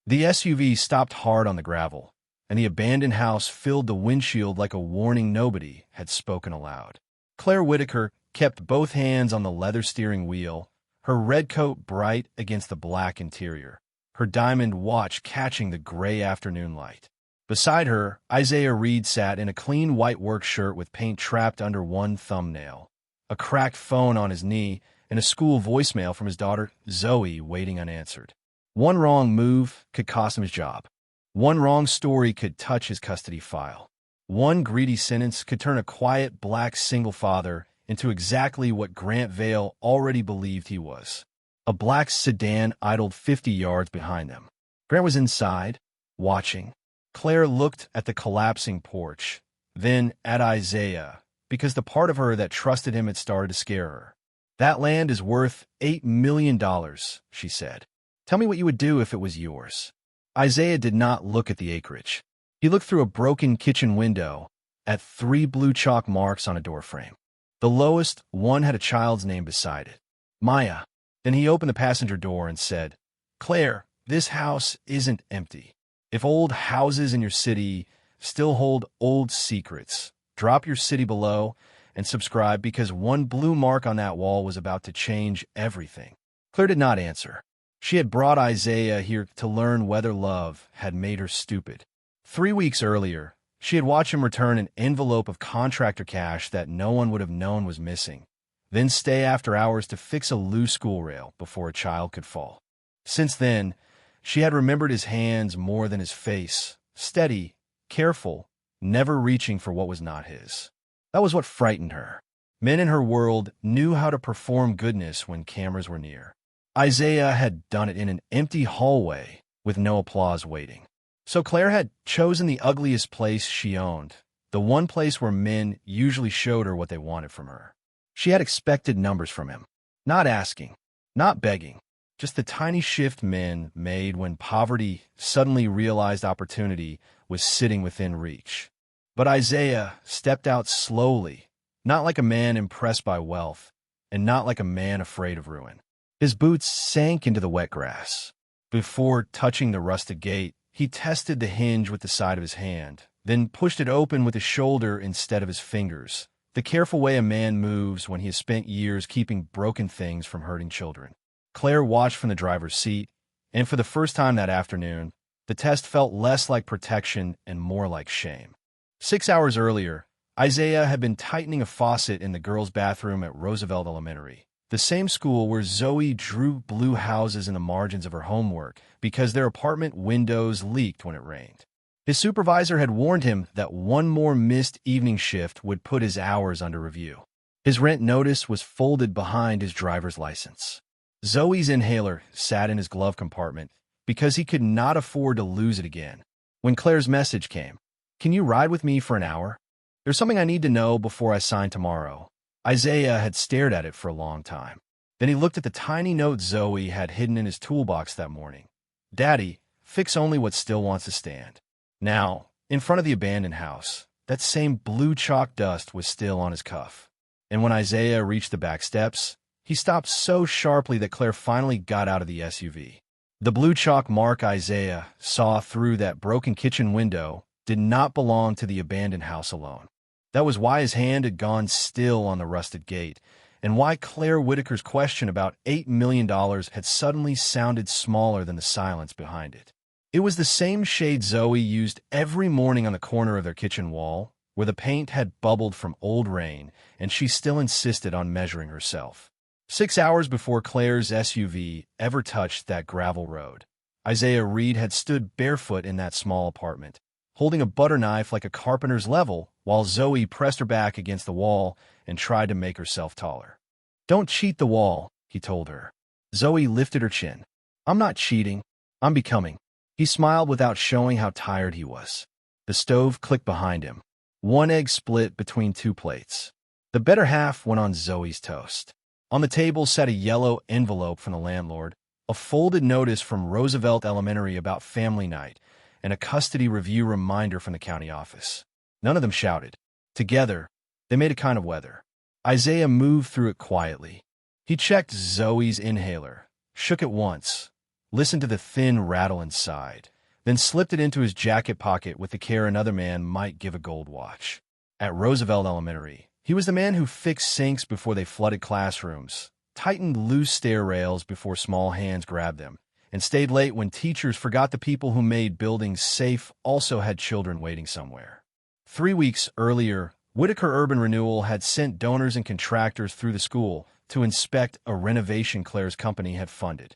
The SUV stopped hard on the gravel, and the abandoned house filled the windshield like a warning nobody had spoken aloud. Claire Whitaker kept both hands on the leather steering wheel, her red coat bright against the black interior, her diamond watch catching the gray afternoon light. Beside her, Isaiah Reed sat in a clean white work shirt with paint trapped under one thumbnail, a cracked phone on his knee, and a school voicemail from his daughter, Zoe, waiting unanswered. One wrong move could cost him his job. One wrong story could touch his custody file. One greedy sentence could turn a quiet black single father into exactly what Grant Vale already believed he was. A black sedan idled 50 yards behind them. Grant was inside, watching. Claire looked at the collapsing porch, then at Isaiah, because the part of her that trusted him had started to scare her. "That land is worth $8 million, she said. "Tell me what you would do if it was yours." Isaiah did not look at the acreage. He looked through a broken kitchen window at 3 blue chalk marks on a doorframe. The lowest one had a child's name beside it, Maya. Then he opened the passenger door and said, "Claire, this house isn't empty. If old houses in your city still hold old secrets, drop your city below and subscribe, because one blue mark on that wall was about to change everything." Claire did not answer. She had brought Isaiah here to learn whether love had made her stupid. 3 weeks earlier, she had watched him return an envelope of contractor cash that no one would have known was missing, then stay after hours to fix a loose school rail before a child could fall. Since then, she had remembered his hands more than his face, steady, careful, never reaching for what was not his. That was what frightened her. Men in her world knew how to perform goodness when cameras were near. Isaiah had done it in an empty hallway with no applause waiting. So Claire had chosen the ugliest place she owned, the one place where men usually showed her what they wanted from her. She had expected numbers from him, not asking, not begging, just the tiny shift men made when poverty suddenly realized opportunity was sitting within reach. But Isaiah stepped out slowly, not like a man impressed by wealth, and not like a man afraid of ruin. His boots sank into the wet grass. Before touching the rusted gate, he tested the hinge with the side of his hand, then pushed it open with his shoulder instead of his fingers, the careful way a man moves when he has spent years keeping broken things from hurting children. Claire watched from the driver's seat, and for the first time that afternoon, the test felt less like protection and more like shame. 6 hours earlier, Isaiah had been tightening a faucet in the girls' bathroom at Roosevelt Elementary, the same school where Zoe drew blue houses in the margins of her homework because their apartment windows leaked when it rained. His supervisor had warned him that one more missed evening shift would put his hours under review. His rent notice was folded behind his driver's license. Zoe's inhaler sat in his glove compartment because he could not afford to lose it again. When Claire's message came, "Can you ride with me for an hour? There's something I need to know before I sign tomorrow." Isaiah had stared at it for a long time. Then he looked at the tiny note Zoe had hidden in his toolbox that morning. "Daddy, fix only what still wants to stand." Now, in front of the abandoned house, that same blue chalk dust was still on his cuff. And when Isaiah reached the back steps, he stopped so sharply that Claire finally got out of the SUV. The blue chalk mark Isaiah saw through that broken kitchen window did not belong to the abandoned house alone. That was why his hand had gone still on the rusted gate, and why Claire Whitaker's question about $8 million had suddenly sounded smaller than the silence behind it. It was the same shade Zoe used every morning on the corner of their kitchen wall, where the paint had bubbled from old rain, and she still insisted on measuring herself. 6 hours before Claire's SUV ever touched that gravel road, Isaiah Reed had stood barefoot in that small apartment, holding a butter knife like a carpenter's level, while Zoe pressed her back against the wall and tried to make herself taller. "Don't cheat the wall," he told her. Zoe lifted her chin. "I'm not cheating. I'm becoming." He smiled without showing how tired he was. The stove clicked behind him. One egg split between 2 plates. The better half went on Zoe's toast. On the table sat a yellow envelope from the landlord, a folded notice from Roosevelt Elementary about family night, and a custody review reminder from the county office. None of them shouted. Together, they made a kind of weather. Isaiah moved through it quietly. He checked Zoe's inhaler, shook it once, listened to the thin rattle inside, then slipped it into his jacket pocket with the care another man might give a gold watch. At Roosevelt Elementary, he was the man who fixed sinks before they flooded classrooms, tightened loose stair rails before small hands grabbed them, and stayed late when teachers forgot the people who made buildings safe also had children waiting somewhere. 3 weeks earlier, Whitaker Urban Renewal had sent donors and contractors through the school to inspect a renovation Claire's company had funded.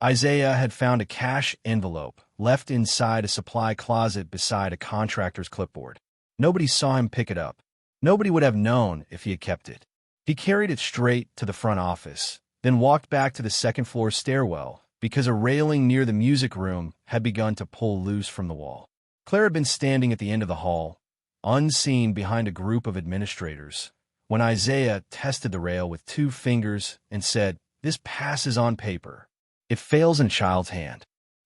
Isaiah had found a cash envelope left inside a supply closet beside a contractor's clipboard. Nobody saw him pick it up. Nobody would have known if he had kept it. He carried it straight to the front office, then walked back to the second-floor stairwell because a railing near the music room had begun to pull loose from the wall. Claire had been standing at the end of the hall, unseen behind a group of administrators, when Isaiah tested the rail with 2 fingers and said, "This passes on paper. It fails in child's hand."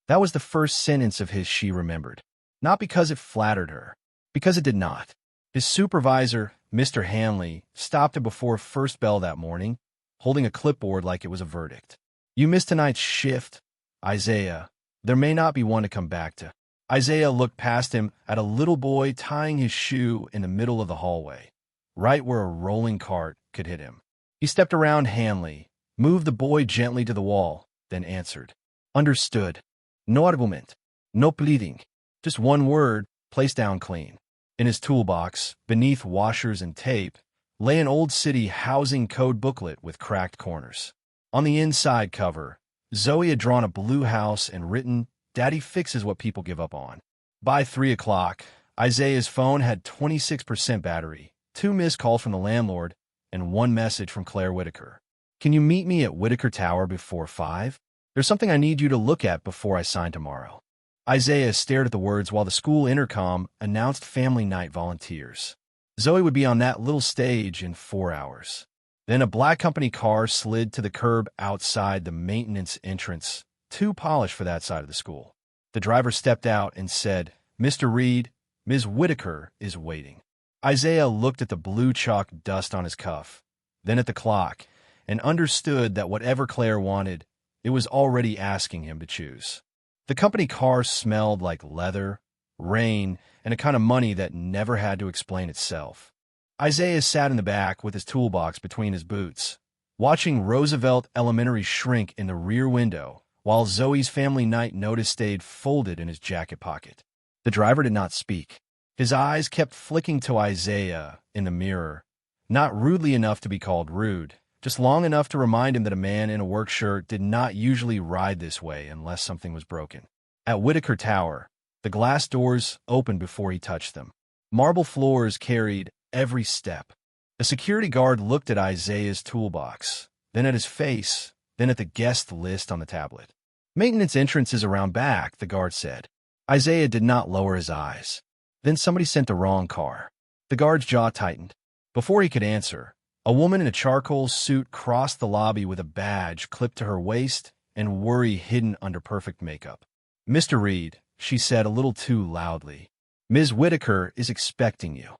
That was the first sentence of his she remembered. Not because it flattered her, because it did not. His supervisor, Mr. Hanley, stopped him before first bell that morning, holding a clipboard like it was a verdict. "You missed tonight's shift, Isaiah. There may not be one to come back to." Isaiah looked past him at a little boy tying his shoe in the middle of the hallway, right where a rolling cart could hit him. He stepped around Hanley, moved the boy gently to the wall, then answered. "Understood. No argument. No pleading. Just one word, placed down clean." In his toolbox, beneath washers and tape, lay an old city housing code booklet with cracked corners. On the inside cover, Zoe had drawn a blue house and written, "Daddy fixes what people give up on." By 3 o'clock, Isaiah's phone had 26% battery, 2 missed calls from the landlord, and 1 message from Claire Whitaker. "Can you meet me at Whitaker Tower before 5? There's something I need you to look at before I sign tomorrow." Isaiah stared at the words while the school intercom announced family night volunteers. Zoe would be on that little stage in 4 hours. Then a black company car slid to the curb outside the maintenance entrance, too polished for that side of the school. The driver stepped out and said, "Mr. Reed, Ms. Whitaker is waiting." Isaiah looked at the blue chalk dust on his cuff, then at the clock, and understood that whatever Claire wanted, it was already asking him to choose. The company car smelled like leather, rain, and a kind of money that never had to explain itself. Isaiah sat in the back with his toolbox between his boots, watching Roosevelt Elementary shrink in the rear window while Zoe's family night notice stayed folded in his jacket pocket. The driver did not speak. His eyes kept flicking to Isaiah in the mirror, not rudely enough to be called rude, just long enough to remind him that a man in a work shirt did not usually ride this way unless something was broken. At Whitaker Tower, the glass doors opened before he touched them. Marble floors carried every step. A security guard looked at Isaiah's toolbox, then at his face, then at the guest list on the tablet. "Maintenance entrance is around back," the guard said. Isaiah did not lower his eyes. Then somebody sent the wrong car. The guard's jaw tightened. Before he could answer, a woman in a charcoal suit crossed the lobby with a badge clipped to her waist and worry hidden under perfect makeup. "Mr. Reed," she said a little too loudly, "Ms. Whitaker is expecting you."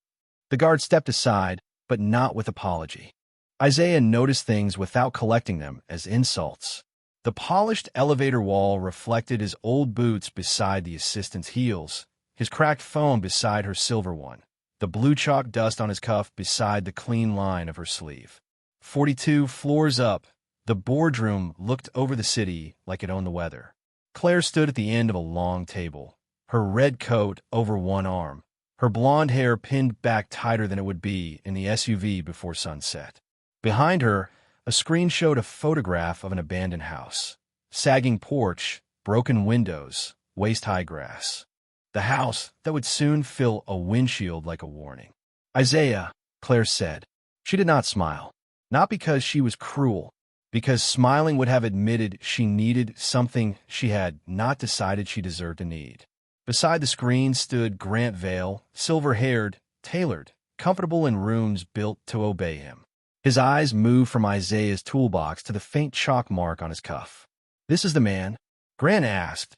The guard stepped aside, but not with apology. Isaiah noticed things without collecting them as insults. The polished elevator wall reflected his old boots beside the assistant's heels, his cracked phone beside her silver one, the blue chalk dust on his cuff beside the clean line of her sleeve. 42 floors up, the boardroom looked over the city like it owned the weather. Claire stood at the end of a long table, her red coat over one arm, her blonde hair pinned back tighter than it would be in the SUV before sunset. Behind her, a screen showed a photograph of an abandoned house. Sagging porch, broken windows, waist-high grass. The house that would soon fill a windshield like a warning. "Isaiah," Claire said. She did not smile. Not because she was cruel, because smiling would have admitted she needed something she had not decided she deserved to need. Beside the screen stood Grant Vale, silver-haired, tailored, comfortable in rooms built to obey him. His eyes moved from Isaiah's toolbox to the faint chalk mark on his cuff. "This is the man?" Grant asked,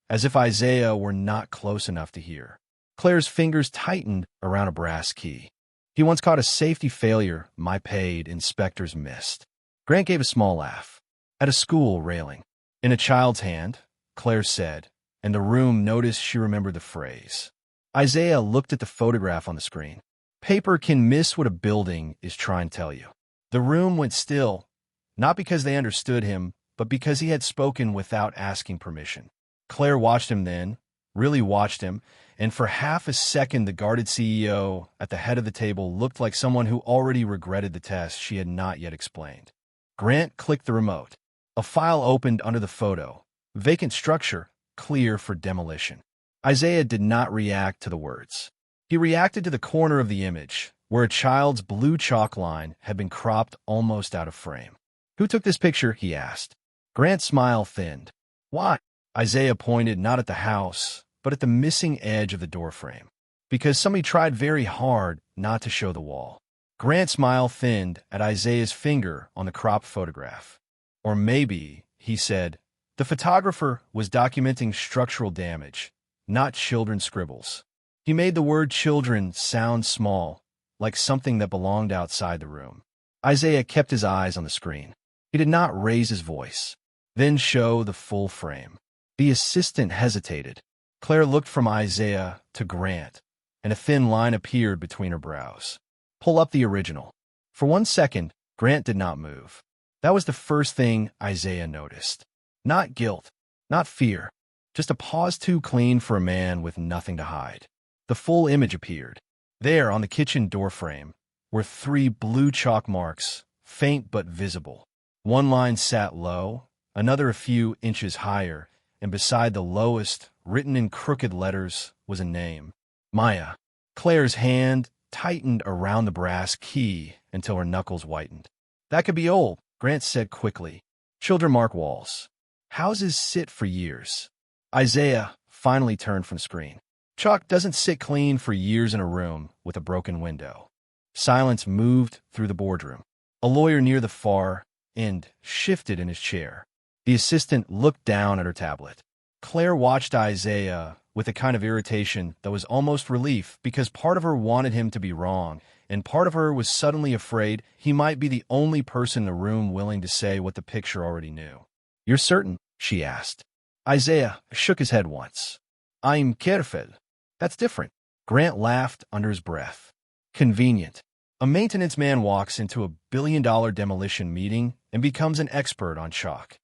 as if Isaiah were not close enough to hear. Claire's fingers tightened around a brass key. "He once caught a safety failure my paid inspectors missed." Grant gave a small laugh. "At a school railing." In a child's hand, Claire said, and the room noticed she remembered the phrase. Isaiah looked at the photograph on the screen. Paper can miss what a building is trying to tell you. The room went still, not because they understood him, but because he had spoken without asking permission. Claire watched him then, really watched him, and for half a second the guarded CEO at the head of the table looked like someone who already regretted the test she had not yet explained. Grant clicked the remote. A file opened under the photo. Vacant structure, clear for demolition. Isaiah did not react to the words. He reacted to the corner of the image, where a child's blue chalk line had been cropped almost out of frame. "Who took this picture?" he asked. Grant's smile thinned. "Why?" Isaiah pointed not at the house, but at the missing edge of the doorframe. "Because somebody tried very hard not to show the wall." Grant's smile thinned at Isaiah's finger on the cropped photograph. "Or maybe," he said, "the photographer was documenting structural damage, not children's scribbles." He made the word children sound small, like something that belonged outside the room. Isaiah kept his eyes on the screen. He did not raise his voice. "Then show the full frame." The assistant hesitated. Claire looked from Isaiah to Grant, and a thin line appeared between her brows. "Pull up the original." For 1 second, Grant did not move. That was the first thing Isaiah noticed. Not guilt, not fear, just a pause too clean for a man with nothing to hide. The full image appeared. There, on the kitchen doorframe, were 3 blue chalk marks, faint but visible. One line sat low, another a few inches higher, and beside the lowest, written in crooked letters, was a name. Maya. Claire's hand tightened around the brass key until her knuckles whitened. "That could be old," Grant said quickly. "Children mark walls. Houses sit for years." Isaiah finally turned from screen. Chalk doesn't sit clean for years in a room with a broken window. Silence moved through the boardroom. A lawyer near the far end shifted in his chair. The assistant looked down at her tablet. Claire watched Isaiah with a kind of irritation that was almost relief, because part of her wanted him to be wrong, and part of her was suddenly afraid he might be the only person in the room willing to say what the picture already knew. "You're certain?" she asked. Isaiah shook his head once. "I'm careful." "That's different." Grant laughed under his breath. "Convenient. A maintenance man walks into a billion-dollar demolition meeting and becomes an expert on chalk."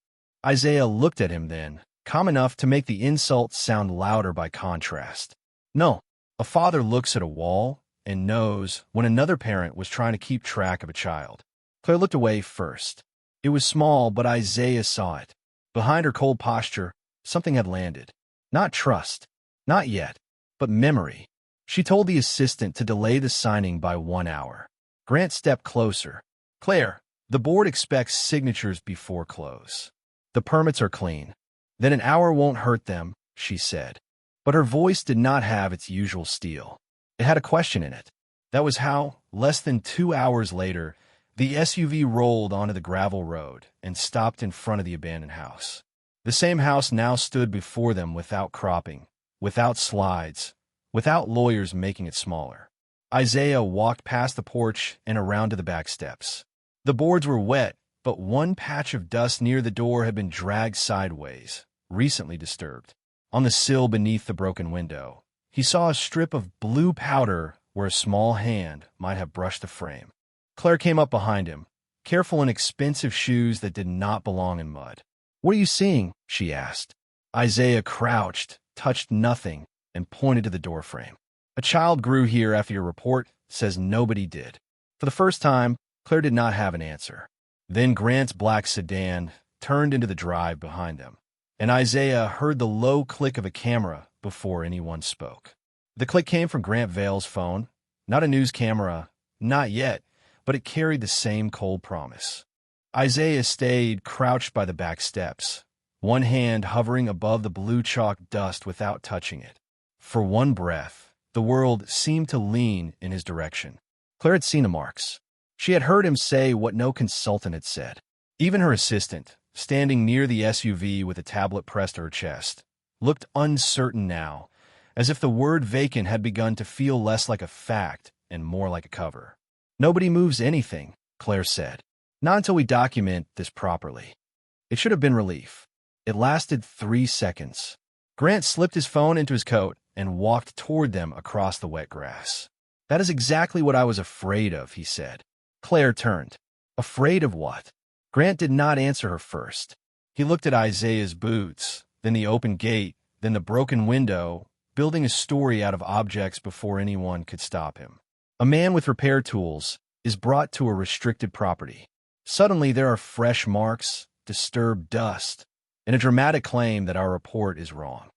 Isaiah looked at him then, calm enough to make the insult sound louder by contrast. "No, a father looks at a wall and knows when another parent was trying to keep track of a child." Claire looked away first. It was small, but Isaiah saw it. Behind her cold posture, something had landed. Not trust, not yet, but memory. She told the assistant to delay the signing by 1 hour. Grant stepped closer. "Claire, the board expects signatures before close. The permits are clean." "Then an hour won't hurt them," she said. But her voice did not have its usual steel. It had a question in it. That was how, less than 2 hours later, the SUV rolled onto the gravel road and stopped in front of the abandoned house. The same house now stood before them without cropping, without slides, without lawyers making it smaller. Isaiah walked past the porch and around to the back steps. The boards were wet, but one patch of dust near the door had been dragged sideways, recently disturbed. On the sill beneath the broken window, he saw a strip of blue powder where a small hand might have brushed the frame. Claire came up behind him, careful in expensive shoes that did not belong in mud. "What are you seeing?" she asked. Isaiah crouched, touched nothing, and pointed to the doorframe. "A child grew here after your report says nobody did." For the first time, Claire did not have an answer. Then Grant's black sedan turned into the drive behind them, and Isaiah heard the low click of a camera before anyone spoke. The click came from Grant Vale's phone, not a news camera, not yet, but it carried the same cold promise. Isaiah stayed crouched by the back steps, one hand hovering above the blue chalk dust without touching it. For one breath, the world seemed to lean in his direction. Claire had seen the marks. She had heard him say what no consultant had said. Even her assistant, standing near the SUV with a tablet pressed to her chest, looked uncertain now, as if the word vacant had begun to feel less like a fact and more like a cover. "Nobody moves anything," Claire said. "Not until we document this properly." It should have been relief. It lasted 3 seconds. Grant slipped his phone into his coat and walked toward them across the wet grass. "That is exactly what I was afraid of," he said. Claire turned. Afraid of what? Grant did not answer her first. He looked at Isaiah's boots, then the open gate, then the broken window, building a story out of objects before anyone could stop him. A man with repair tools is brought to a restricted property. Suddenly there are fresh marks, disturbed dust, and a dramatic claim that our report is wrong.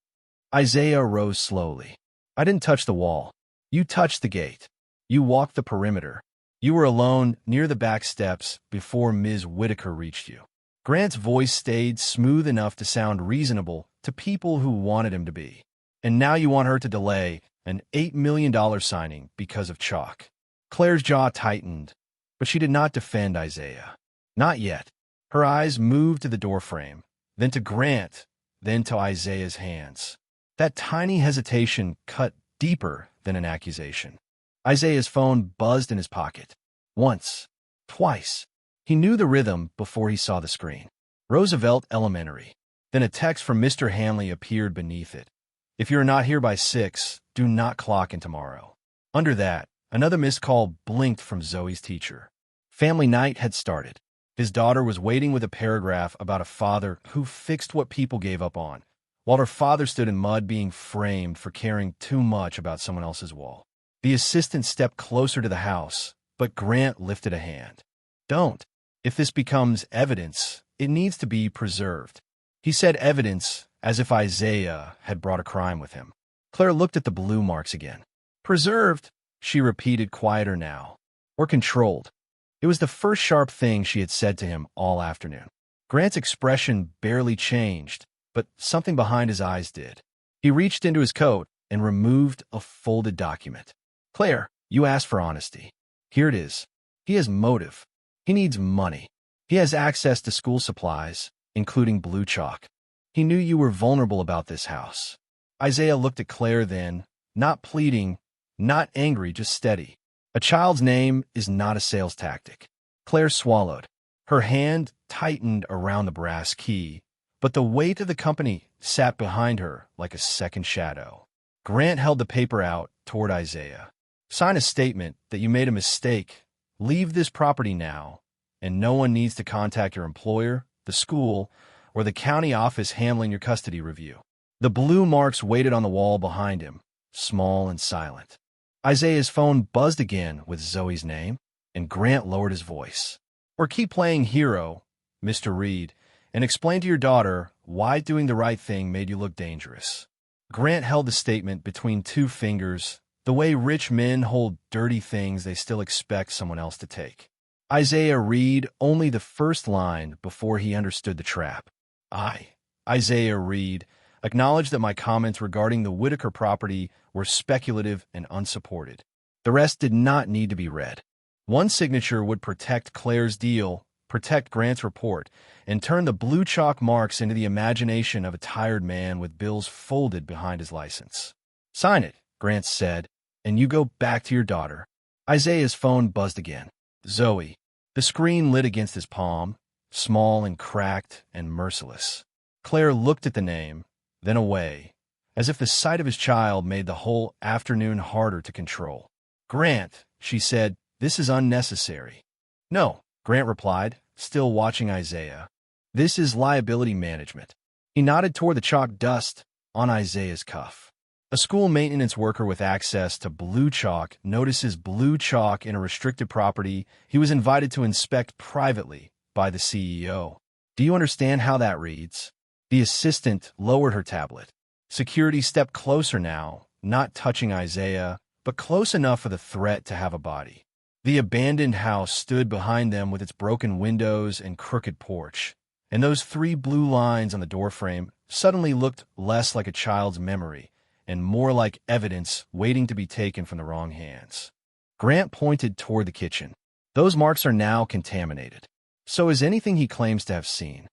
Isaiah rose slowly. "I didn't touch the wall. You touched the gate. You walked the perimeter. You were alone near the back steps before Ms. Whitaker reached you." Grant's voice stayed smooth enough to sound reasonable to people who wanted him to be. "And now you want her to delay an $8 million signing because of chalk." Claire's jaw tightened, but she did not defend Isaiah. Not yet. Her eyes moved to the doorframe, then to Grant, then to Isaiah's hands. That tiny hesitation cut deeper than an accusation. Isaiah's phone buzzed in his pocket. Once. Twice. He knew the rhythm before he saw the screen. Roosevelt Elementary. Then a text from Mr. Hanley appeared beneath it. "If you are not here by 6, do not clock in tomorrow." Under that, another missed call blinked from Zoe's teacher. Family night had started. His daughter was waiting with a paragraph about a father who fixed what people gave up on, while her father stood in mud being framed for caring too much about someone else's wall. The assistant stepped closer to the house, but Grant lifted a hand. "Don't. If this becomes evidence, it needs to be preserved." He said evidence as if Isaiah had brought a crime with him. Claire looked at the blue marks again. "Preserved," she repeated, quieter now. "Or controlled." It was the first sharp thing she had said to him all afternoon. Grant's expression barely changed, but something behind his eyes did. He reached into his coat and removed a folded document. "Claire, you asked for honesty. Here it is. He has motive. He needs money. He has access to school supplies, including blue chalk. He knew you were vulnerable about this house." Isaiah looked at Claire then, not pleading, not angry, just steady. A child's name is not a sales tactic. Claire swallowed. Her hand tightened around the brass key, but the weight of the company sat behind her like a second shadow. Grant held the paper out toward Isaiah. "Sign a statement that you made a mistake, leave this property now, and no one needs to contact your employer, the school, or the county office handling your custody review." The blue marks waited on the wall behind him, small and silent. Isaiah's phone buzzed again with Zoe's name, and Grant lowered his voice. "Or keep playing hero, Mr. Reed, and explain to your daughter why doing the right thing made you look dangerous." Grant held the statement between two fingers, the way rich men hold dirty things they still expect someone else to take. Isaiah read only the first line before he understood the trap. "I, Isaiah Reed, acknowledge that my comments regarding the Whitaker property were speculative and unsupported." The rest did not need to be read. One signature would protect Claire's deal, protect Grant's report, and turn the blue chalk marks into the imagination of a tired man with bills folded behind his license. "Sign it," Grant said, "and you go back to your daughter." Isaiah's phone buzzed again. Zoe. The screen lit against his palm, small and cracked and merciless. Claire looked at the name, then away, as if the sight of his child made the whole afternoon harder to control. "Grant," she said, "this is unnecessary." "No," Grant replied, still watching Isaiah. "This is liability management." He nodded toward the chalk dust on Isaiah's cuff. A school maintenance worker with access to blue chalk notices blue chalk in a restricted property he was invited to inspect privately by the CEO. "Do you understand how that reads?" The assistant lowered her tablet. Security stepped closer now, not touching Isaiah, but close enough for the threat to have a body. The abandoned house stood behind them with its broken windows and crooked porch, and those 3 blue lines on the doorframe suddenly looked less like a child's memory and more like evidence waiting to be taken from the wrong hands. Grant pointed toward the kitchen. "Those marks are now contaminated. So is anything he claims to have seen."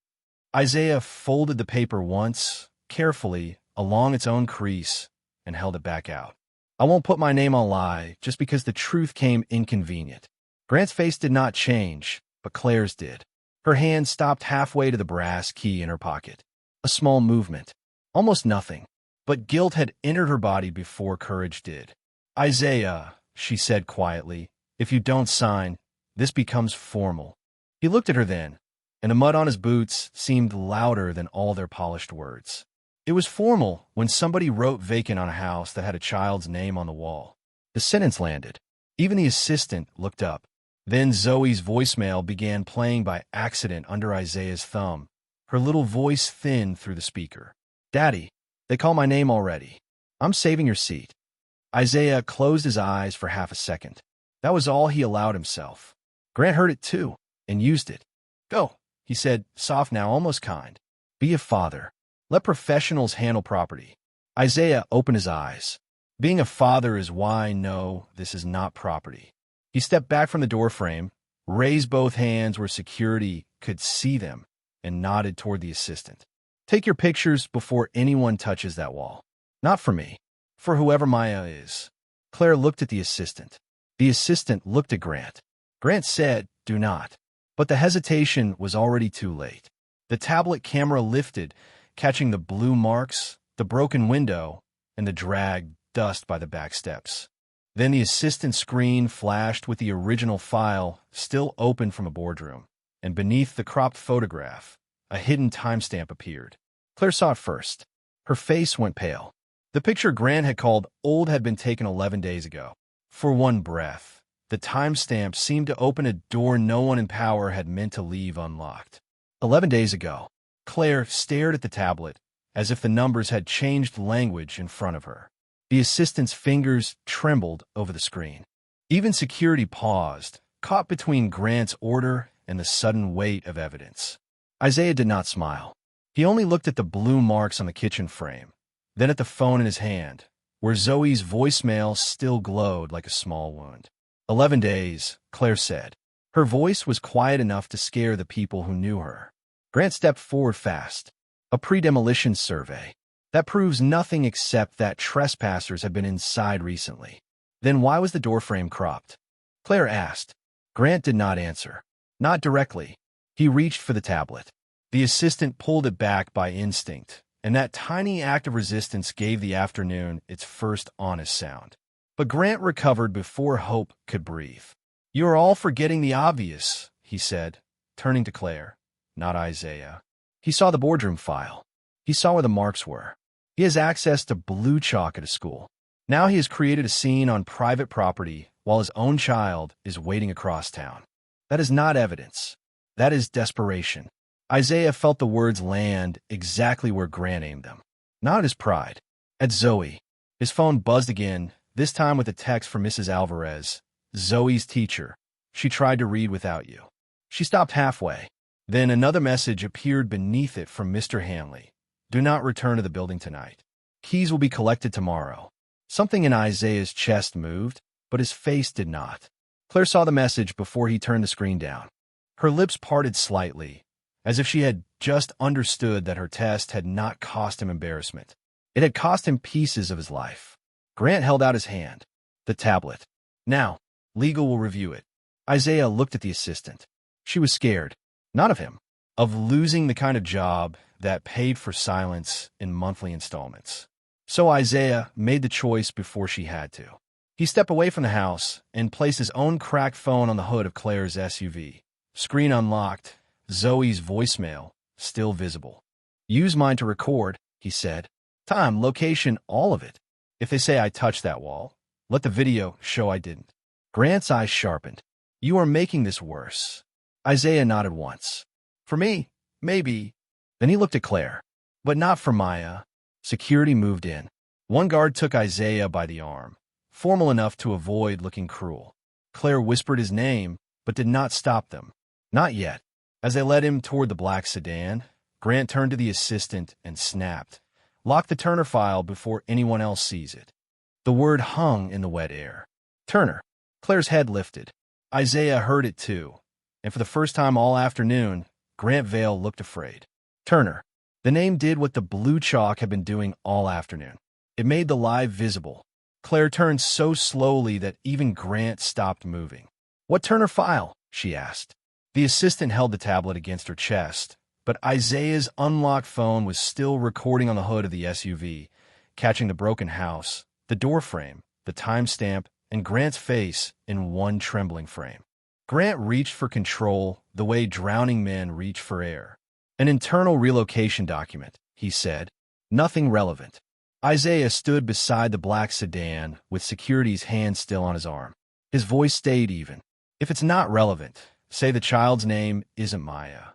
Isaiah folded the paper once, carefully, along its own crease, and held it back out. "I won't put my name on a lie just because the truth came inconvenient." Grant's face did not change, but Claire's did. Her hand stopped halfway to the brass key in her pocket. A small movement. Almost nothing. But guilt had entered her body before courage did. Isaiah, she said quietly, if you don't sign, this becomes formal. He looked at her then, and the mud on his boots seemed louder than all their polished words. It was formal when somebody wrote vacant on a house that had a child's name on the wall. The sentence landed. Even the assistant looked up. Then Zoe's voicemail began playing by accident under Isaiah's thumb. Her little voice thinned through the speaker. Daddy, they call my name already. I'm saving your seat. Isaiah closed his eyes for half a second. That was all he allowed himself. Grant heard it too, and used it. Go, he said, soft now, almost kind. Be a father. Let professionals handle property. Isaiah opened his eyes. Being a father is why, no, this is not property. He stepped back from the doorframe, raised both hands where security could see them, and nodded toward the assistant. Take your pictures before anyone touches that wall. Not for me. For whoever Maya is. Claire looked at the assistant. The assistant looked at Grant. Grant said, do not. But the hesitation was already too late. The tablet camera lifted, catching the blue marks, the broken window, and the dragged dust by the back steps. Then the assistant screen flashed with the original file still open from a boardroom, and beneath the cropped photograph, a hidden timestamp appeared. Claire saw it first. Her face went pale. The picture Grant had called old had been taken 11 days ago. For one breath, the timestamp seemed to open a door no one in power had meant to leave unlocked. 11 days ago. Claire stared at the tablet, as if the numbers had changed language in front of her. The assistant's fingers trembled over the screen. Even security paused, caught between Grant's order and the sudden weight of evidence. Isaiah did not smile. He only looked at the blue marks on the kitchen frame, then at the phone in his hand, where Zoe's voicemail still glowed like a small wound. 11 days, Claire said. Her voice was quiet enough to scare the people who knew her. Grant stepped forward fast. A pre-demolition survey. That proves nothing except that trespassers have been inside recently. Then why was the doorframe cropped? Claire asked. Grant did not answer. Not directly. He reached for the tablet. The assistant pulled it back by instinct, and that tiny act of resistance gave the afternoon its first honest sound. But Grant recovered before Hope could breathe. You are all forgetting the obvious, he said, turning to Claire, not Isaiah. He saw the boardroom file. He saw where the marks were. He has access to blue chalk at a school. Now he has created a scene on private property while his own child is waiting across town. That is not evidence. That is desperation. Isaiah felt the words land exactly where Grant aimed them. Not at his pride. At Zoe. His phone buzzed again, this time with a text from Mrs. Alvarez, Zoe's teacher. She tried to read without you. She stopped halfway. Then another message appeared beneath it from Mr. Hanley. Do not return to the building tonight. Keys will be collected tomorrow. Something in Isaiah's chest moved, but his face did not. Claire saw the message before he turned the screen down. Her lips parted slightly, as if she had just understood that her test had not cost him embarrassment. It had cost him pieces of his life. Grant held out his hand. The tablet. Now, legal will review it. Isaiah looked at the assistant. She was scared. Not of him. Of losing the kind of job that paid for silence in monthly installments. So Isaiah made the choice before she had to. He stepped away from the house and placed his own cracked phone on the hood of Claire's SUV. Screen unlocked, Zoe's voicemail still visible. Use mine to record, he said. Time, location, all of it. If they say I touched that wall, let the video show I didn't. Grant's eyes sharpened. You are making this worse. Isaiah nodded once. For me, maybe. Then he looked at Claire. But not for Maya. Security moved in. One guard took Isaiah by the arm, formal enough to avoid looking cruel. Claire whispered his name, but did not stop them. Not yet. As they led him toward the black sedan, Grant turned to the assistant and snapped. Lock the Turner file before anyone else sees it. The word hung in the wet air. Turner. Claire's head lifted. Isaiah heard it too, and for the first time all afternoon, Grant Vale looked afraid. Turner. The name did what the blue chalk had been doing all afternoon. It made the lie visible. Claire turned so slowly that even Grant stopped moving. What Turner file? She asked. The assistant held the tablet against her chest, But Isaiah's unlocked phone was still recording on the hood of the SUV, catching the broken house, the door frame, the timestamp, and Grant's face in one trembling frame. Grant reached for control the way drowning men reach for air. An internal relocation document, he said. Nothing relevant. Isaiah stood beside the black sedan with security's hand still on his arm. His voice stayed even. If it's not relevant, say the child's name isn't Maya.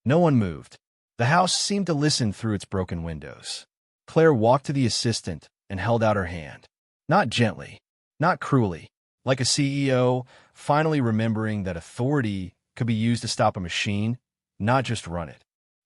No one moved. The house seemed to listen through its broken windows. Claire walked to the assistant and held out her hand. Not gently, not cruelly, like a CEO finally remembering that authority could be used to stop a machine, not just run it.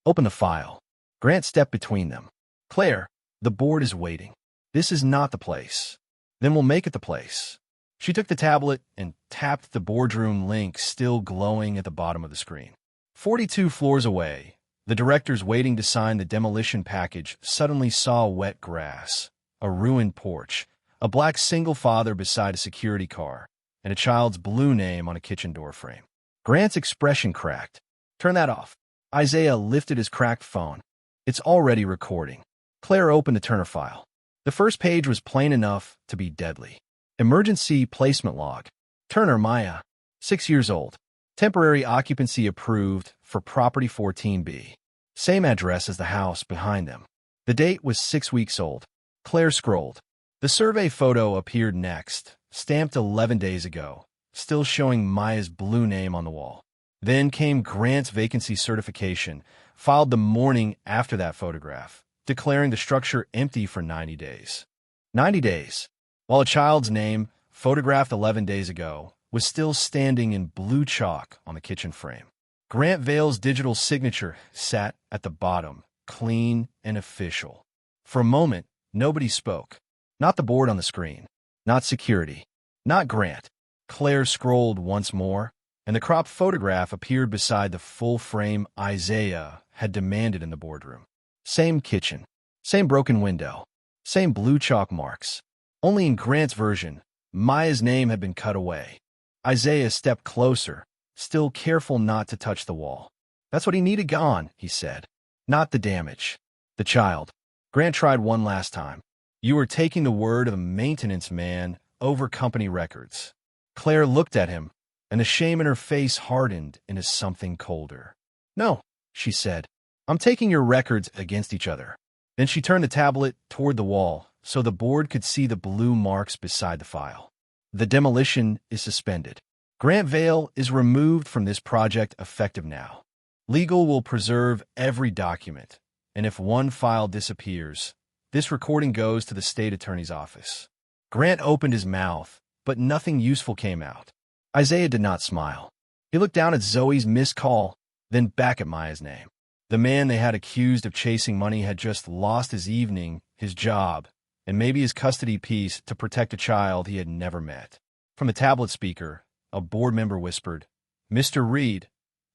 Open the file. Grant stepped between them. Claire, the board is waiting. This is not the place. Then we'll make it the place. She took the tablet and tapped the boardroom link still glowing at the bottom of the screen. 42 floors away, the directors waiting to sign the demolition package suddenly saw wet grass, a ruined porch, a black single father beside a security car, and a child's blue name on a kitchen door frame. Grant's expression cracked. Turn that off. Isaiah lifted his cracked phone. It's already recording. Claire opened the Turner file. The first page was plain enough to be deadly. Emergency placement log. Turner Maya, 6 years old. Temporary occupancy approved for property 14B. Same address as the house behind them. The date was 6 weeks old. Claire scrolled. The survey photo appeared next, stamped 11 days ago, still showing Maya's blue name on the wall. Then came Grant's vacancy certification, filed the morning after that photograph, declaring the structure empty for 90 days. 90 days, while a child's name, photographed 11 days ago, was still standing in blue chalk on the kitchen frame. Grant Vale's digital signature sat at the bottom, clean and official. For a moment, nobody spoke. Not the board on the screen, not security, not Grant. Claire scrolled once more, and the cropped photograph appeared beside the full frame Isaiah had demanded in the boardroom. Same kitchen, same broken window, same blue chalk marks. Only in Grant's version, Maya's name had been cut away. Isaiah stepped closer, still careful not to touch the wall. That's what he needed gone, he said. Not the damage. The child. Grant tried one last time. You were taking the word of a maintenance man over company records. Claire looked at him, and the shame in her face hardened into something colder. No, she said. I'm taking your records against each other. Then she turned the tablet toward the wall so the board could see the blue marks beside the file. The demolition is suspended. Grant Vale is removed from this project effective now. Legal will preserve every document, and if one file disappears, this recording goes to the state attorney's office. Grant opened his mouth, but nothing useful came out. Isaiah did not smile. He looked down at Zoe's missed call, then back at Maya's name. The man they had accused of chasing money had just lost his evening, his job, and maybe his custody piece to protect a child he had never met. From the tablet speaker, a board member whispered, Mr. Reed,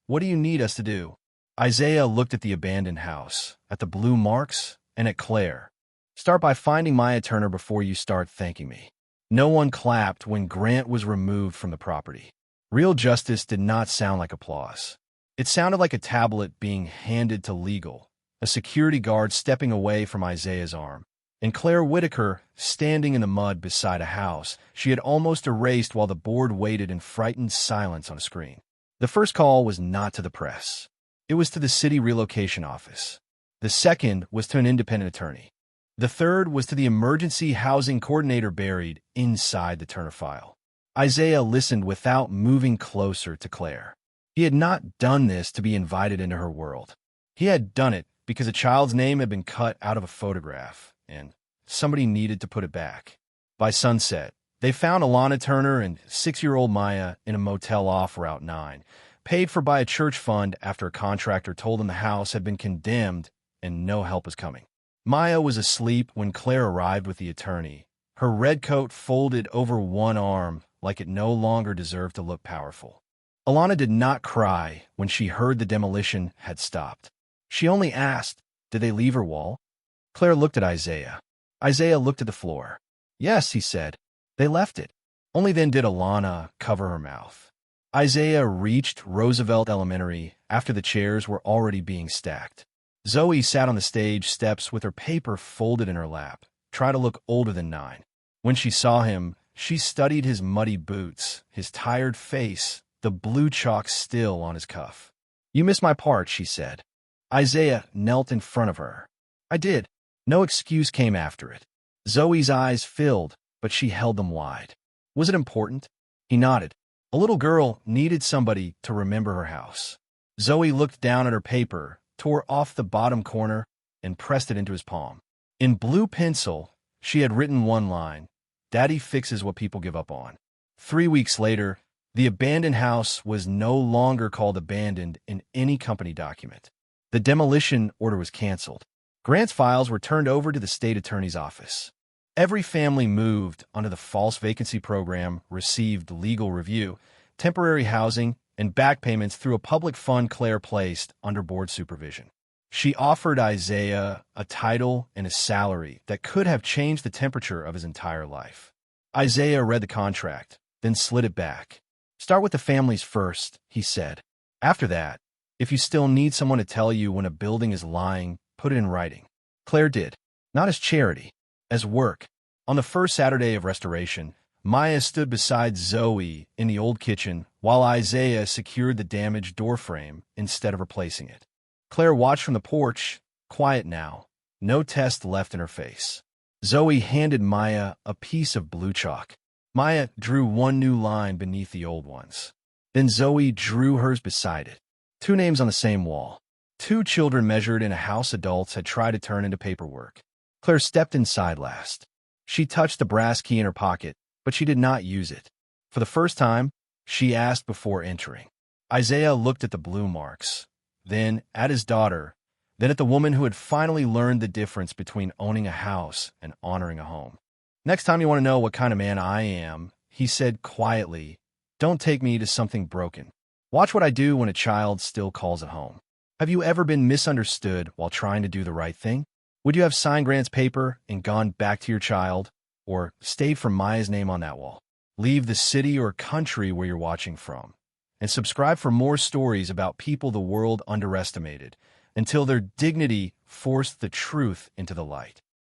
what do you need us to do? Isaiah looked at the abandoned house, at the blue marks, and at Claire. Start by finding Maya Turner before you start thanking me. No one clapped when Grant was removed from the property. Real justice did not sound like applause. It sounded like a tablet being handed to legal, a security guard stepping away from Isaiah's arm, and Claire Whitaker standing in the mud beside a house she had almost erased while the board waited in frightened silence on a screen. The first call was not to the press. It was to the city relocation office. The second was to an independent attorney. The third was to the emergency housing coordinator buried inside the Turner file. Isaiah listened without moving closer to Claire. He had not done this to be invited into her world. He had done it because a child's name had been cut out of a photograph, and somebody needed to put it back. By sunset, they found Alana Turner and 6-year-old Maya in a motel off Route 9, paid for by a church fund after a contractor told them the house had been condemned and no help was coming. Maya was asleep when Claire arrived with the attorney, her red coat folded over one arm like it no longer deserved to look powerful. Alana did not cry when she heard the demolition had stopped. She only asked, did they leave her wall? Claire looked at Isaiah. Isaiah looked at the floor. Yes, he said. They left it. Only then did Alana cover her mouth. Isaiah reached Roosevelt Elementary after the chairs were already being stacked. Zoe sat on the stage steps with her paper folded in her lap, trying to look older than 9. When she saw him, she studied his muddy boots, his tired face, the blue chalk still on his cuff. "You missed my part," she said. Isaiah knelt in front of her. "I did." No excuse came after it. Zoe's eyes filled, but she held them wide. "Was it important?" He nodded. A little girl needed somebody to remember her house. Zoe looked down at her paper, tore off the bottom corner, and pressed it into his palm. In blue pencil, she had written one line, "Daddy fixes what people give up on." 3 weeks later, the abandoned house was no longer called abandoned in any company document. The demolition order was canceled. Grant's files were turned over to the state attorney's office. Every family moved under the false vacancy program received legal review, temporary housing, and back payments through a public fund Claire placed under board supervision. She offered Isaiah a title and a salary that could have changed the temperature of his entire life. Isaiah read the contract, then slid it back. "Start with the families first," he said. "After that, if you still need someone to tell you when a building is lying, put it in writing." Claire did. Not as charity, as work. On the first Saturday of restoration, Maya stood beside Zoe in the old kitchen while Isaiah secured the damaged doorframe instead of replacing it. Claire watched from the porch, quiet now, no test left in her face. Zoe handed Maya a piece of blue chalk. Maya drew one new line beneath the old ones. Then Zoe drew hers beside it. 2 names on the same wall. 2 children measured in a house adults had tried to turn into paperwork. Claire stepped inside last. She touched the brass key in her pocket, but she did not use it. For the first time, she asked before entering. Isaiah looked at the blue marks, then at his daughter, then at the woman who had finally learned the difference between owning a house and honoring a home. "Next time you want to know what kind of man I am," he said quietly, "don't take me to something broken. Watch what I do when a child still calls it home." Have you ever been misunderstood while trying to do the right thing? Would you have signed Grant's paper and gone back to your child, or stayed for Maya's name on that wall? Leave the city or country where you're watching from, and subscribe for more stories about people the world underestimated, until their dignity forced the truth into the light.